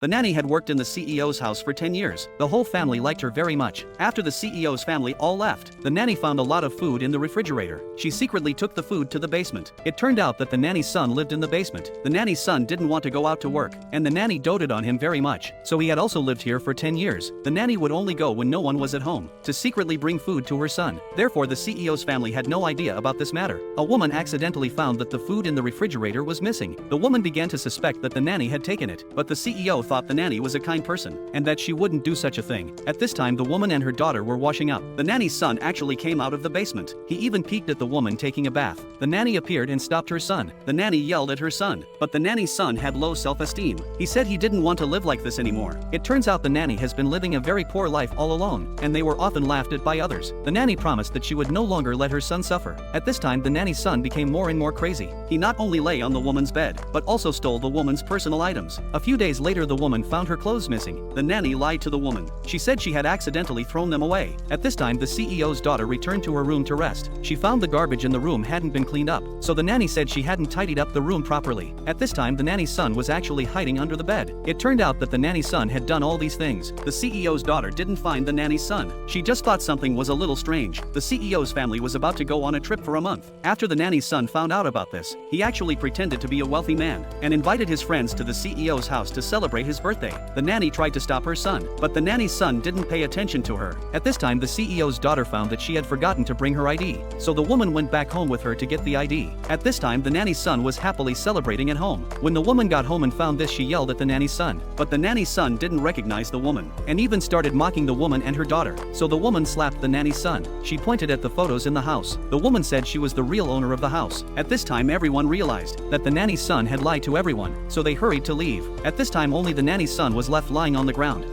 The nanny had worked in the CEO's house for 10 years. The whole family liked her very much. After the CEO's family all left, the nanny found a lot of food in the refrigerator. She secretly took the food to the basement. It turned out that the nanny's son lived in the basement. The nanny's son didn't want to go out to work, and the nanny doted on him very much, so he had also lived here for 10 years. The nanny would only go when no one was at home, to secretly bring food to her son. Therefore the CEO's family had no idea about this matter. A woman accidentally found that the food in the refrigerator was missing. The woman began to suspect that the nanny had taken it, but the CEO thought the nanny was a kind person, and that she wouldn't do such a thing. At this time the woman and her daughter were washing up. The nanny's son actually came out of the basement. He even peeked at the woman taking a bath. The nanny appeared and stopped her son. The nanny yelled at her son, but the nanny's son had low self-esteem. He said he didn't want to live like this anymore. It turns out the nanny has been living a very poor life all alone, and they were often laughed at by others. The nanny promised that she would no longer let her son suffer. At this time the nanny's son became more and more crazy. He not only lay on the woman's bed, but also stole the woman's personal items. A few days later the woman found her clothes missing. The nanny lied to the woman. She said she had accidentally thrown them away. At this time the CEO's daughter returned to her room to rest. She found the garbage in the room hadn't been cleaned up, so the nanny said she hadn't tidied up the room properly. At this time the nanny's son was actually hiding under the bed. It turned out that the nanny's son had done all these things. The CEO's daughter didn't find the nanny's son. She just thought something was a little strange. The CEO's family was about to go on a trip for a month. After the nanny's son found out about this, he actually pretended to be a wealthy man and invited his friends to the CEO's house to celebrate his birthday. The nanny tried to stop her son, but the nanny's son didn't pay attention to her. At this time the CEO's daughter found that she had forgotten to bring her ID, so the woman went back home with her to get the ID. At this time the nanny's son was happily celebrating at home. When the woman got home and found this, she yelled at the nanny's son, but the nanny's son didn't recognize the woman, and even started mocking the woman and her daughter. So the woman slapped the nanny's son. She pointed at the photos in the house. The woman said she was the real owner of the house. At this time everyone realized that the nanny's son had lied to everyone, so they hurried to leave. At this time only the nanny's son was left lying on the ground.